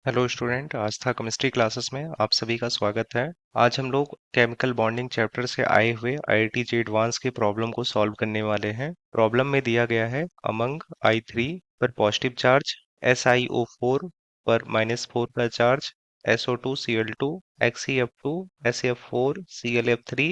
Hello student, आस्था chemistry classes में आप सभी का स्वागत है। आज हम लोग केमिकल बॉन्डिंग चैप्टर से आए हुए आईआईटी जे एडवांस के प्रॉब्लम को सॉल्व करने वाले हैं। प्रॉब्लम में दिया गया है अमंग I3 पर पॉजिटिव चार्ज, SiO4 पर -4 का charge, SO2Cl2, XeF2, SeF4, ClF3,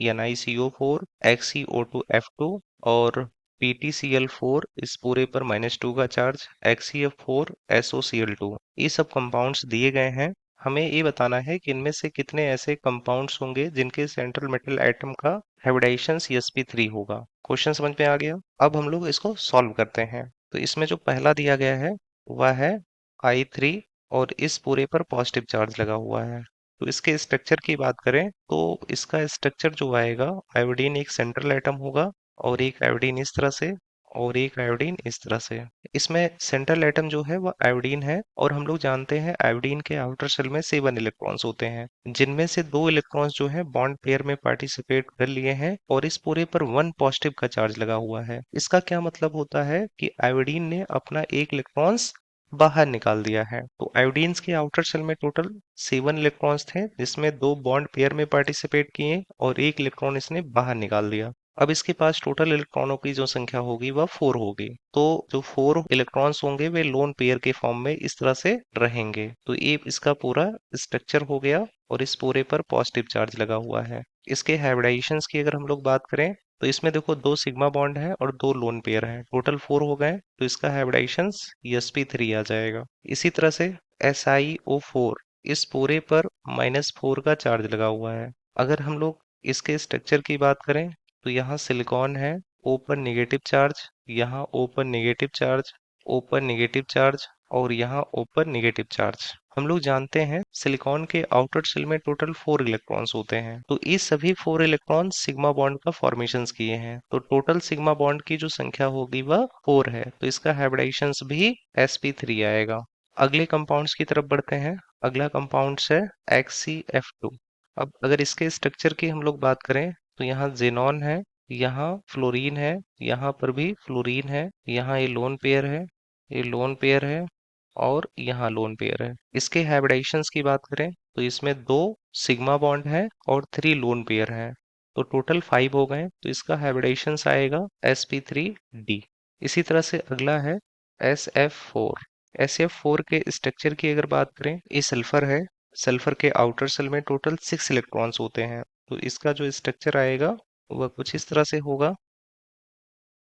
NiCO4, XeO2F2 और PtCl4 इस पूरे पर -2 का चार्ज, XeF4, SOCl2। ये सब कंपाउंड्स दिए गए हैं। हमें ये बताना है कि इनमें से कितने ऐसे कंपाउंड्स होंगे जिनके सेंट्रल मेटल एटम का हाइब्रिडाइजेशन sp3 होगा। क्वेश्चन समझ में आ गया। अब हम लोग इसको सॉल्व करते हैं। तो इसमें जो पहला दिया गया है वह है I3 और इस पूरे पर पॉजिटिव चार्ज लगा हुआ है। तो इसके स्ट्रक्चर की बात करें तो इसका स्ट्रक्चर जो आएगा, आयोडीन एक सेंट्रल एटम होगा और एक आयोडीन इस तरह से और एक आयोडीन इस तरह से। इसमें सेंट्रल एटम जो है वह आयोडीन है और हम लोग जानते हैं आयोडीन के आउटर शेल में 7 इलेक्ट्रॉन्स होते हैं, जिनमें से 2 इलेक्ट्रॉन्स जो है बॉन्ड पेयर में पार्टिसिपेट कर लिए हैं और इस पूरे पर 1 पॉजिटिव का चार्ज लगा हुआ है। इसका क्या मतलब होता है कि आयोडीन ने अपना एक इलेक्ट्रॉन्स बाहर निकाल दिया है। तो आयोडीन्स के आउटर शेल में टोटल 7 इलेक्ट्रॉन्स थे, जिसमें 2 बॉन्ड पेयर में पार्टिसिपेट किए और एक इलेक्ट्रॉन इसने बाहर निकाल दिया। अब इसके पास टोटल इलेक्ट्रॉनों की जो संख्या होगी वह 4 होगी। तो जो 4 इलेक्ट्रॉन्स होंगे वे लोन पेयर के फॉर्म में इस तरह से रहेंगे। तो ये इसका पूरा स्ट्रक्चर हो गया और इस पूरे पर पॉजिटिव चार्ज लगा हुआ है। इसके हाइब्रिडाइजेशंस की अगर हम लोग बात करें तो इसमें देखो 2 सिग्मा बॉन्ड है और 2 लोन पेयर है, टोटल 4 हो गए। तो इसका हाइब्रिडाइजेशंस sp3 आ जाएगा। इसी तरह से SiO4 इस पूरे पर -4 का चार्ज लगा हुआ है। अगर हम लोग इसके स्ट्रक्चर की बात करें तो यहाँ सिलिकॉन है, O पर नेगेटिव चार्ज, यहाँ O पर नेगेटिव चार्ज, O पर नेगेटिव चार्ज और यहाँ O पर नेगेटिव चार्ज। हम लोग जानते हैं सिलिकॉन के आउटर शेल में टोटल 4 इलेक्ट्रॉन्स होते हैं। तो ये सभी 4 इलेक्ट्रॉन सिग्मा बॉन्ड का फॉर्मेशंस किए हैं। तो टोटल सिग्मा बॉन्ड की जो संख्या होगी वह 4 है। तो इसका हाइब्रिडाइजेशंस भी sp3 आएगा। अगले कंपाउंड्स की तरफ बढ़ते हैं। अगला कंपाउंड्स है XeF2। अब अगर इसके स्ट्रक्चर की हम लोग बात करें तो यहाँ जेनॉन है, यहाँ फ्लोरीन है, यहाँ पर भी फ्लोरीन है, यहाँ ये लोन पेयर है, ये लोन पेयर है और यहाँ लोन पेयर है। इसके हाइब्रिडाइजेशंस की बात करें तो इसमें 2 सिग्मा बॉन्ड है और 3 लोन पेयर है। तो टोटल 5 हो गए। तो इसका हाइब्रिडाइजेशंस आएगा sp3d। इसी तरह से अगला है SF4। SF4 के स्ट्रक्चर की अगर बात करें, ये सल्फर है। सल्फर के आउटर शेल में टोटल 6 इलेक्ट्रॉन्स होते हैं। तो इसका जो स्ट्रक्चर आएगा वह कुछ इस तरह से होगा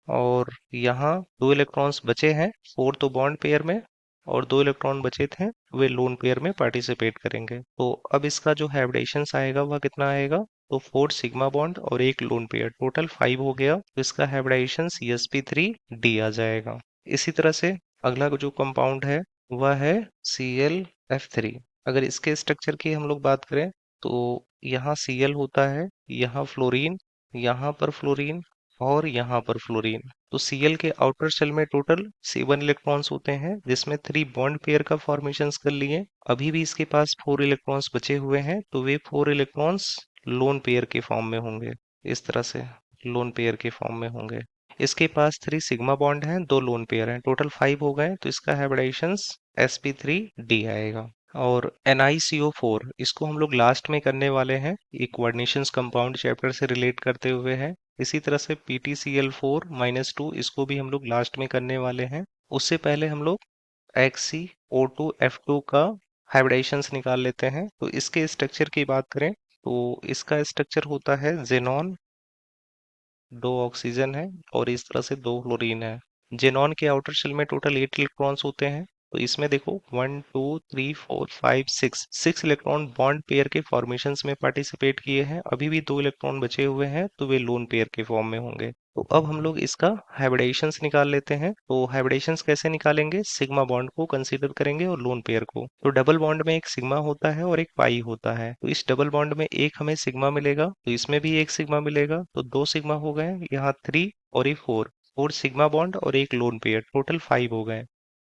और यहाँ 2 इलेक्ट्रॉन्स बचे हैं, 4 तो बॉन्ड पेयर में और 2 इलेक्ट्रॉन बचे थे वे लोन पेयर में पार्टिसिपेट करेंगे। तो अब इसका जो हाइब्रिडाइजेशंस आएगा वह कितना आएगा, तो 4 सिग्मा बॉन्ड और एक लोन पेयर, टोटल 5 हो गया। तो इसका हाइब्रिडाइजेशंस sp3d आ जाएगा। इसी तरह से अगला जो कंपाउंड है वह है ClF3। अगर इसके स्ट्रक्चर की हम लोग बात करें तो यहाँ Cl होता है, यहाँ फ्लोरीन, यहाँ पर फ्लोरीन और यहाँ पर फ्लोरीन। तो Cl के आउटर शेल में टोटल 7 इलेक्ट्रॉन्स होते हैं, जिसमें 3 बॉन्ड पेयर का फॉर्मेशंस कर लिए। अभी भी इसके पास 4 इलेक्ट्रॉन्स बचे हुए हैं, तो वे 4 इलेक्ट्रॉन्स लोन पेयर के फॉर्म में होंगे, इस तरह से लोन पेयर के फॉर्म में होंगे। इसके पास 3 सिग्मा बॉन्ड हैं, 2 लोन पेयर हैं, टोटल 5 हो गए। तो इसका हाइब्रिडाइजेशंस sp3d आएगा। और NiCO4 इसको हम लोग लास्ट में करने वाले हैं, ये कोऑर्डिनेशंस कंपाउंड चैप्टर से रिलेट करते हुए है। इसी तरह से PtCl4 -2 इसको भी हम लोग लास्ट में करने वाले हैं। उससे पहले हम लोग XeO2F2 का हाइब्रिडाइजेशंस निकाल लेते हैं। तो इसके स्ट्रक्चर की बात करें तो इसका स्ट्रक्चर होता है जेनॉन, 2 ऑक्सीजन है और इस तरह से 2 फ्लोरीन है। जेनॉन के आउटर शेल में टोटल 8 इलेक्ट्रॉन्स होते हैं। तो इसमें देखो 1 2 3 4 5 6 इलेक्ट्रॉन बॉन्ड पेयर के फॉर्मेशंस में पार्टिसिपेट किए हैं। अभी भी 2 इलेक्ट्रॉन बचे हुए हैं, तो वे लोन पेयर के फॉर्म में होंगे। तो अब हम लोग इसका हाइब्रिडाइजेशंस निकाल लेते हैं। तो हाइब्रिडाइजेशंस कैसे निकालेंगे, सिग्मा बॉन्ड को कंसीडर करेंगे और लोन पेयर को। तो डबल बॉन्ड में एक सिग्मा होता है और एक पाई होता है। तो इस डबल बॉन्ड में एक हमें सिग्मा मिलेगा, तो इसमें भी एक सिग्मा मिलेगा, तो 2 सिग्मा हो गए। यहाँ 3 और एक 4 सिग्मा बॉन्ड और एक लोन पेयर, टोटल 5 हो गए।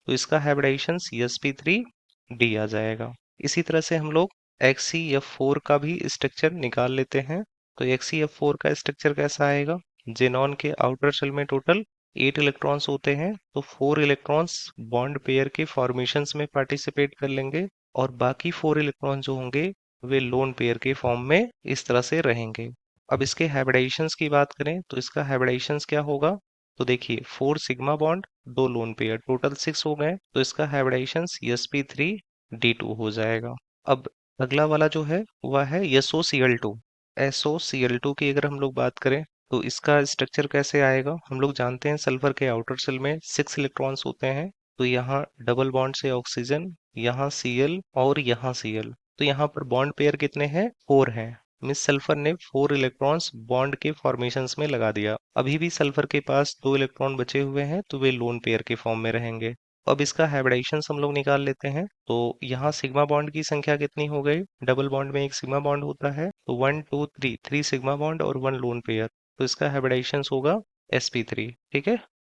तो इसका हाइब्रिडाइजेशंस sp3d आ जाएगा। इसी तरह से हम लोग XeF4 का भी स्ट्रक्चर निकाल लेते हैं। तो XeF4 का स्ट्रक्चर कैसा आएगा, जेनॉन के आउटर शेल में टोटल 8 इलेक्ट्रॉन्स होते हैं तो 4 इलेक्ट्रॉन्स बॉन्ड पेयर के फॉर्मेशंस में पार्टिसिपेट कर लेंगे और बाकी 4 इलेक्ट्रॉन जो होंगे वे लोन पेयर के फॉर्म में इस तरह से रहेंगे। अब इसके हाइब्रिडाइजेशंस की बात करें तो इसका हाइब्रिडाइजेशंस क्या होगा, तो देखिए 4 sigma bond 2 lone pair total 6 हो गए, तो इसका हाइब्रिडाइजेशंस sp3d2 हो जाएगा। अब अगला वाला जो है वह है SOCl2। SOCl2 की अगर हम लोग बात करें तो इसका स्ट्रक्चर कैसे आएगा, हम लोग जानते हैं सल्फर के आउटर शेल में 6 इलेक्ट्रॉन्स होते हैं, तो यहाँ डबल बॉन्ड से ऑक्सीजन, यहाँ Cl और यहाँ Cl, तो यहाँ पर बॉन्ड पेयर कितने हैं, 4 हैं। मिस सल्फर ने 4 इलेक्ट्रॉन्स बॉन्ड के फॉर्मेशंस में लगा दिया। अभी भी सल्फर के पास 2 इलेक्ट्रॉन बचे हुए हैं तो वे लोन पेयर के फॉर्म में रहेंगे। अब इसका हाइब्रिडाइजेशंस हम लोग निकाल लेते हैं, तो यहाँ सिग्मा बॉन्ड की संख्या कितनी हो गई, डबल बॉन्ड में एक सिग्मा बॉन्ड होता है तो 1 2 3 3 सिग्मा बॉन्ड और 1 लोन पेयर, तो इसका हाइब्रिडाइजेशंस होगा sp3। ठीक है,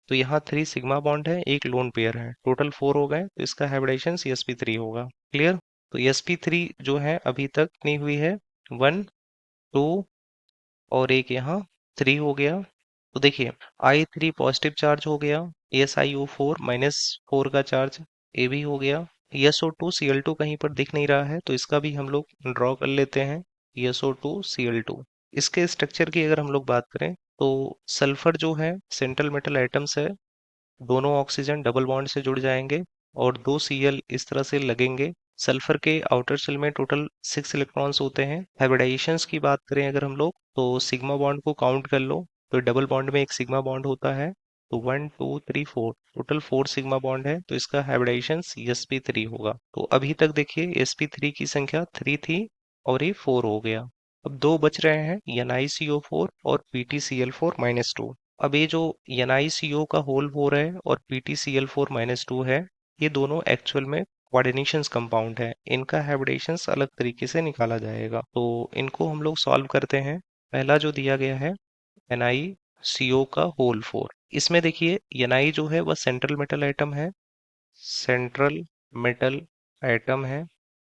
तो यहाँ 3 सिग्मा बॉन्ड है, एक लोन पेयर है, टोटल 4 हो गए, तो इसका हाइब्रिडाइजेशंस sp3 होगा। क्लियर, तो sp3 जो है अभी तक कितनी हुई है, 1 2 और एक यहाँ 3 हो गया। तो देखिए I3 पॉजिटिव चार्ज हो गया, SiO4 -4 का चार्ज ये भी हो गया। SO2 Cl2 कहीं पर दिख नहीं रहा है तो इसका भी हम लोग ड्रॉ कर लेते हैं, SO2 Cl2। इसके स्ट्रक्चर की अगर हम लोग बात करें तो सल्फर जो है सेंट्रल मेटल एटम्स है, दोनों ऑक्सीजन डबल बॉन्ड से जुड़ जाएंगे और 2 Cl इस तरह से लगेंगे। सल्फर के आउटर शेल में टोटल 6 इलेक्ट्रॉन्स होते हैं। हाइब्रिडाइजेशंस की बात करें अगर हम लोग तो सिग्मा बॉन्ड को काउंट कर लो, तो डबल बॉन्ड में एक सिग्मा बॉन्ड होता है, तो 1 2 3 4 टोटल 4 सिग्मा बॉन्ड है, तो इसका हाइब्रिडाइजेशंस sp3 होगा। तो अभी तक देखिए sp3 की संख्या 3 थी और ये 4 हो गया। अब दो बच रहे हैं NiCO4 और PtCl4-2। अब ये जो NiCO का होल 4 है और PtCl4-2 है, ये दोनों एक्चुअल में कोऑर्डिनेशंस कंपाउंड है, इनका हाइब्रिडेशंस अलग तरीके से निकाला जाएगा, तो इनको हम लोग सॉल्व करते हैं। पहला जो दिया गया है NiCO का होल 4, इसमें देखिए Ni जो है वह सेंट्रल मेटल एटम है, सेंट्रल मेटल एटम है,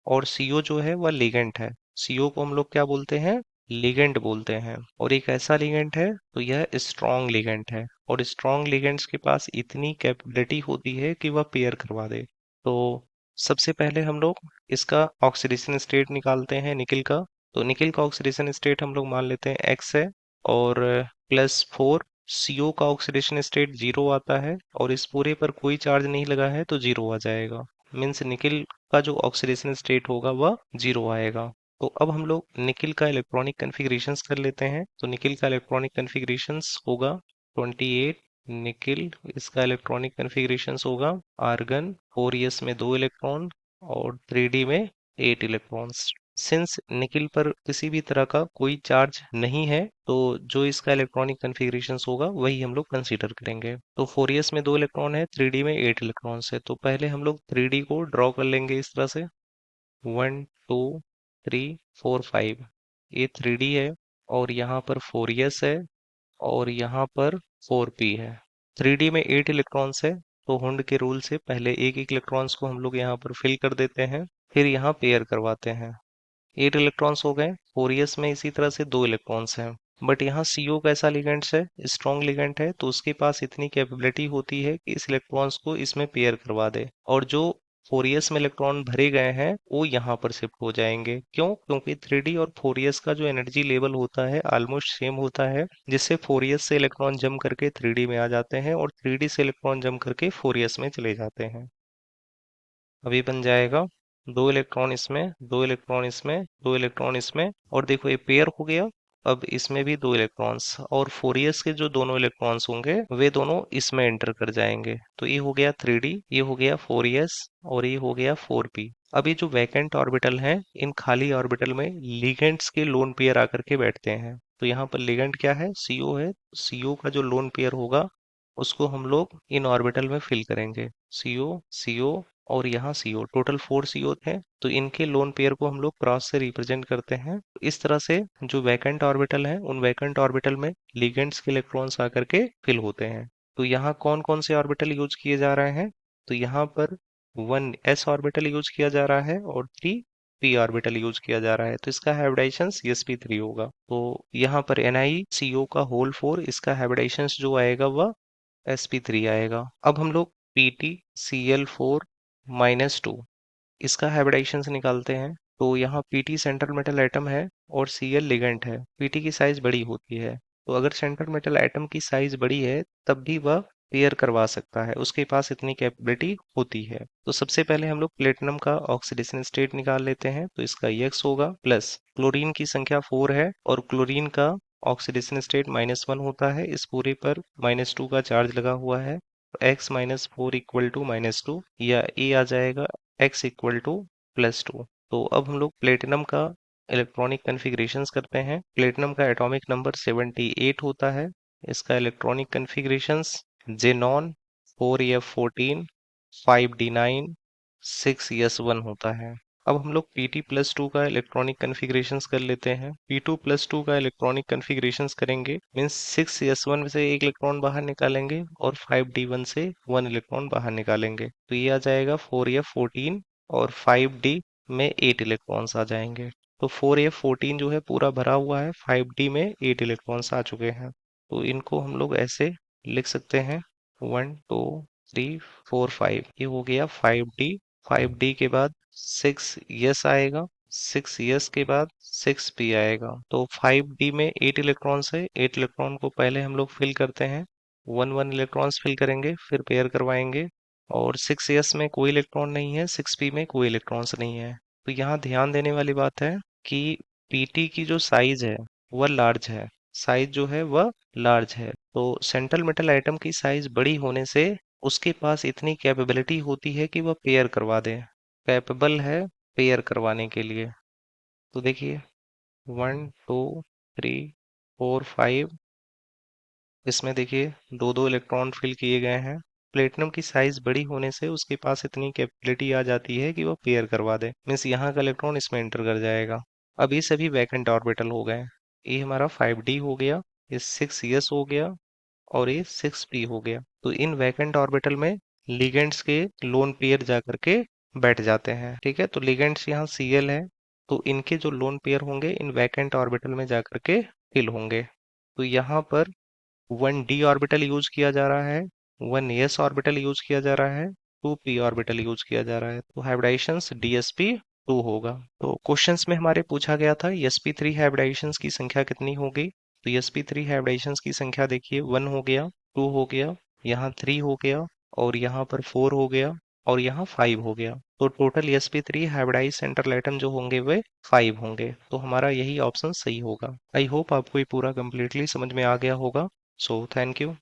और CO जो है वह लिगेंड है। CO को हम लोग क्या बोलते हैं, लिगेंड बोलते हैं, और एक ऐसा लिगेंड है तो यह स्ट्रॉन्ग लिगेंड है, और स्ट्रॉन्ग लिगेंड्स के पास इतनी कैपेबिलिटी होती है कि वह पेयर करवा दे। तो सबसे पहले हम लोग इसका ऑक्सीडेशन स्टेट निकालते हैं निकिल का, तो निकिल का ऑक्सीडेशन स्टेट हम लोग मान लेते हैं X है, और +4, CO का ऑक्सीडेशन स्टेट 0 आता है, और इस पूरे पर कोई चार्ज नहीं लगा है तो 0 आ जाएगा, मीन्स निकिल का जो ऑक्सीडेशन स्टेट होगा वह 0 आएगा। तो अब हम लोग निकिल का इलेक्ट्रॉनिक कन्फिग्रेशंस कर लेते हैं, तो निकिल का इलेक्ट्रॉनिक कन्फिग्रेशंस होगा 28 निकिल, इसका इलेक्ट्रॉनिक कन्फिग्रेशंस होगा आर्गन 4s में 2 इलेक्ट्रॉन और 3d में 8 इलेक्ट्रॉन्स। सिंस निकिल पर किसी भी तरह का कोई चार्ज नहीं है तो जो इसका इलेक्ट्रॉनिक कन्फिग्रेशंस होगा वही हम लोग कंसीडर करेंगे। तो 4s में 2 इलेक्ट्रॉन है, 3d में 8 इलेक्ट्रॉन्स है, तो पहले हम लोग 3d को ड्रॉ कर लेंगे इस तरह से, 1 2 3 4 5, ये 3d है, और यहाँ पर 4s है, और यहाँ पर 4p है। 3d में 8 इलेक्ट्रॉन्स है, तो हुंड के रूल से पहले एक एक इलेक्ट्रॉन्स को हम लोग यहाँ पर फिल कर देते हैं, फिर यहाँ पेयर करवाते हैं। 8 इलेक्ट्रॉन्स हो गए, 4s में इसी तरह से 2 इलेक्ट्रॉन्स हैं, बट यहाँ CO कैसा लिगेंड्स है, स्ट्रॉन्ग लिगेंड है, तो उसके पास इतनी कैपेबिलिटी होती है कि इस इलेक्ट्रॉन्स को इसमें पेयर करवा दे, और जो 4s में इलेक्ट्रॉन भरे गए हैं वो यहाँ पर शिफ्ट हो जाएंगे। क्यों, क्योंकि 3d और 4s का जो एनर्जी लेवल होता है ऑलमोस्ट सेम होता है, जिससे 4s से इलेक्ट्रॉन जम करके 3d में आ जाते हैं और 3d से इलेक्ट्रॉन जम करके 4s में चले जाते हैं। अभी बन जाएगा 2 इलेक्ट्रॉन इसमें, 2 इलेक्ट्रॉन इसमें, 2 इलेक्ट्रॉन इसमें, और देखो ये पेयर हो गया। अब इसमें भी 2 इलेक्ट्रॉन्स, और 4s के जो दोनों इलेक्ट्रॉन्स होंगे वे दोनों इसमें एंटर कर जाएंगे, तो ये हो गया 3d, ये हो गया 4s, और ये हो गया 4p। अब ये जो वैकेंट ऑर्बिटल हैं इन खाली ऑर्बिटल में लिगेंड्स के लोन पेयर आकर के बैठते हैं, तो यहाँ पर लिगेंड क्या है, CO है, CO का जो लोन पेयर होगा उसको हम लोग इन ऑर्बिटल में फिल करेंगे, CO CO और यहाँ CO, टोटल 4 CO थे, तो इनके लोन पेयर को हम लोग क्रॉस से रिप्रेजेंट करते हैं। इस तरह से जो वैकेंट ऑर्बिटल है उन वैकेंट ऑर्बिटल में लिगेंड्स के इलेक्ट्रॉन्स आकर के फिल होते हैं। तो यहाँ कौन कौन से ऑर्बिटल यूज किए जा रहे हैं, तो यहाँ पर 1s ऑर्बिटल यूज किया जा रहा है और 3p ऑर्बिटल यूज किया जा रहा है, तो इसका हाइब्रिडाइजेशन sp3 होगा। तो यहाँ पर NiCO का होल 4, इसका हाइब्रिडाइजेशन जो आएगा वह sp3 आएगा। अब हम लोग PtCl4-2 इसका हाइब्रिडाइजेशन से निकालते हैं। तो यहाँ Pt सेंट्रल मेटल एटम है और Cl लिगेंड है। Pt की साइज बड़ी होती है, तो अगर सेंट्रल मेटल एटम की साइज बड़ी है तब भी वह पेयर करवा सकता है, उसके पास इतनी कैपेबिलिटी होती है। तो सबसे पहले हम लोग प्लेटिनम का ऑक्सीडेशन स्टेट निकाल लेते हैं। तो इसका Ex होगा प्लस क्लोरीन की संख्या 4 है और क्लोरीन का ऑक्सीडेशन स्टेट -1 होता है। इस पूरे पर -2 का चार्ज लगा हुआ है। x -4 इक्वल टू -2 या ए आ जाएगा x इक्वल टू +2। तो अब हम लोग प्लेटिनम का इलेक्ट्रॉनिक कन्फिग्रेशंस करते हैं। प्लेटिनम का एटॉमिक नंबर 78 होता है। इसका electronic कन्फिग्रेशंस xenon 4f14 5d9 6s1 होता है। अब हम लोग Pt+2 का इलेक्ट्रॉनिक कन्फिग्रेशंस कर लेते हैं। P2+2 का इलेक्ट्रॉनिक कन्फिग्रेशंस करेंगे मीन्स 6s1 से एक इलेक्ट्रॉन बाहर निकालेंगे और 5d1 से 1 इलेक्ट्रॉन बाहर निकालेंगे। तो ये आ जाएगा 4f14 और 5d में 8 इलेक्ट्रॉन्स आ जाएंगे। तो 4f14 जो है पूरा भरा हुआ है, 5d में 8 इलेक्ट्रॉन्स आ चुके हैं। तो इनको हम लोग ऐसे लिख सकते हैं 1 2 3 4 5। ये हो गया 5d। 5d के बाद 6s आएगा, 6s के बाद 6p आएगा। तो 5d में 8 इलेक्ट्रॉन्स है, 8 इलेक्ट्रॉन को पहले हम लोग फिल करते हैं। 1 इलेक्ट्रॉन्स फिल करेंगे, फिर पेयर करवाएंगे। और 6s में कोई इलेक्ट्रॉन नहीं है, 6p में कोई इलेक्ट्रॉन्स नहीं है। तो यहाँ ध्यान देने वाली बात है कि pt की जो साइज है वह लार्ज है। साइज जो है वह लार्ज है, तो सेंट्रल मेटल एटम की साइज बड़ी होने से उसके पास इतनी कैपेबिलिटी होती है कि वह पेयर करवा दे, कैपेबल है पेयर करवाने के लिए। तो देखिए 1 2 3 4 5, इसमें देखिए दो दो इलेक्ट्रॉन फिल किए गए हैं। प्लेटिनम की साइज बड़ी होने से उसके पास इतनी कैपेबिलिटी आ जाती है कि वो पेयर करवा दे, मीन्स यहाँ का इलेक्ट्रॉन इसमें एंटर कर जाएगा। अब ये सभी वैकेंट ऑर्बिटल हो गए। ये हमारा 5d हो गया, ये 6s हो गया और ये 6p हो गया। तो इन वैकेंट ऑर्बिटल में लिगेंड्स के लोन पेयर जा करके बैठ जाते हैं। ठीक है, तो लिगेंड्स यहाँ Cl है, तो इनके जो लोन पेयर होंगे इन वैकेंट ऑर्बिटल में जा करके फिल होंगे। तो यहाँ पर 1d ऑर्बिटल यूज किया जा रहा है, 1s ऑर्बिटल यूज किया जा रहा है, 2p ऑर्बिटल यूज किया जा रहा है। तो हाइब्रिडाइजेशंस dsp2 होगा। तो क्वेश्चंस में हमारे पूछा गया था sp3 हाइब्रिडाइजेशंस की संख्या कितनी होगी। तो sp3 हाइब्रिडाइजेशंस की संख्या देखिए 1 हो गया, 2 हो गया, यहाँ 3 हो गया और यहाँ पर 4 हो गया और यहाँ 5 हो गया। तो total sp3 hybridise central atom जो होंगे वे 5 होंगे। तो हमारा यही ऑप्शन सही होगा। आई होप आपको ये पूरा कंप्लीटली समझ में आ गया होगा। So thank you.